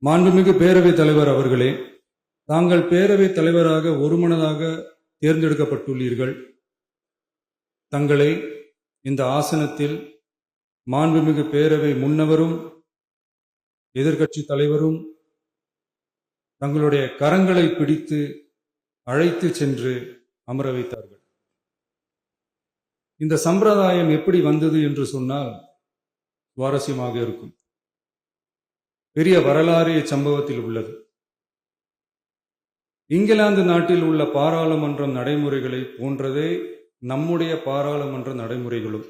மாண்புமிகு பேரவைத் தலைவர் அவர்களே, தாங்கள் பேரவைத் தலைவராக ஒருமனதாக தேர்ந்தெடுக்கப்பட்டுள்ளீர்கள். தங்களை இந்த ஆசனத்தில் மாண்புமிகு பேரவை முன்னவரும் எதிர்க்கட்சி தலைவரும் தங்களுடைய கரங்களை பிடித்து அழைத்து சென்று அமர வைத்தார்கள். இந்த சம்பிரதாயம் எப்படி வந்தது என்று சொன்னால் சுவாரஸ்யமாக இருக்கும். பெரிய வரலாறு சம்பவத்தில் உள்ளது. இங்கிலாந்து நாட்டில் உள்ள பாராளுமன்ற நடைமுறைகளை போன்றதே நம்முடைய பாராளுமன்ற நடைமுறைகளும்.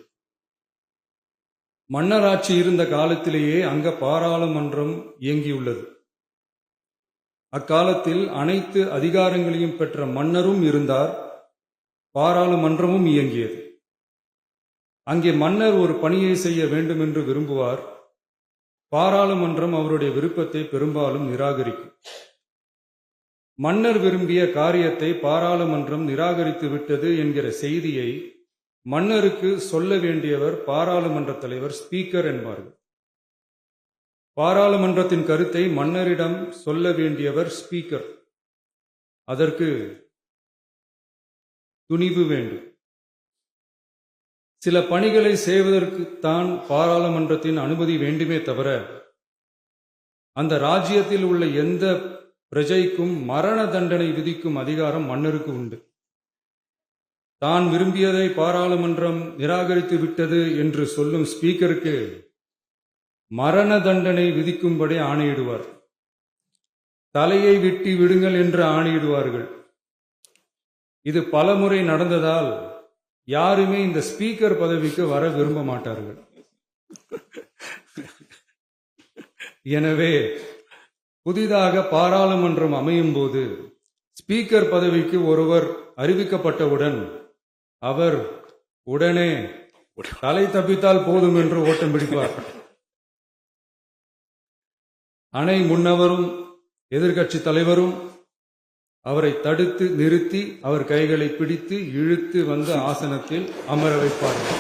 மன்னராட்சி இருந்த காலத்திலேயே அங்க பாராளுமன்றம் இயங்கியுள்ளது. அக்காலத்தில் அனைத்து அதிகாரங்களையும் பெற்ற மன்னரும் இருந்தார், பாராளுமன்றமும் இயங்கியது. அங்கே மன்னர் ஒரு பணியை செய்ய வேண்டும் என்று விரும்புவார். பாராளுமன்றம் அவருடைய விருப்பத்தை பெரும்பாலும் நிராகரிக்கும். மன்னர் விரும்பிய காரியத்தை பாராளுமன்றம் நிராகரித்து விட்டது என்கிற செய்தியை மன்னருக்கு சொல்ல வேண்டியவர் பாராளுமன்ற தலைவர், ஸ்பீக்கர் என்பார்கள். பாராளுமன்றத்தின் கருத்தை மன்னரிடம் சொல்ல வேண்டியவர் ஸ்பீக்கர். அதற்கு துணிவு வேண்டும். சில பணிகளை செய்வதற்குத்தான் பாராளுமன்றத்தின் அனுமதி வேண்டுமே தவிர அந்த ராஜ்யத்தில் உள்ள எந்த பிரஜைக்கும் மரண தண்டனை விதிக்கும் அதிகாரம் மன்னருக்கு உண்டு. தான் விரும்பியதை பாராளுமன்றம் நிராகரித்து விட்டது என்று சொல்லும் ஸ்பீக்கருக்கு மரண தண்டனை விதிக்கும்படி ஆணையிடுவார். தலையை வெட்டி விடுங்கள் என்று ஆணையிடுவார்கள். இது பலமுறை நடந்ததால் யாருமே இந்த ஸ்பீக்கர் பதவிக்கு வர விரும்ப மாட்டார்கள். எனவே புதிதாக பாராளுமன்றம் அமையும் போது ஸ்பீக்கர் பதவிக்கு ஒருவர் அறிவிக்கப்பட்டவுடன் அவர் உடனே தலை தப்பித்தால் போதும் என்று ஓட்டம் பிடிப்பார். அணை முன்னவரும் எதிர்க்கட்சி தலைவரும் அவரை தடுத்து நிறுத்தி அவர் கைகளை பிடித்து இழுத்து வந்து ஆசனத்தில் அமர வைப்பார்கள்.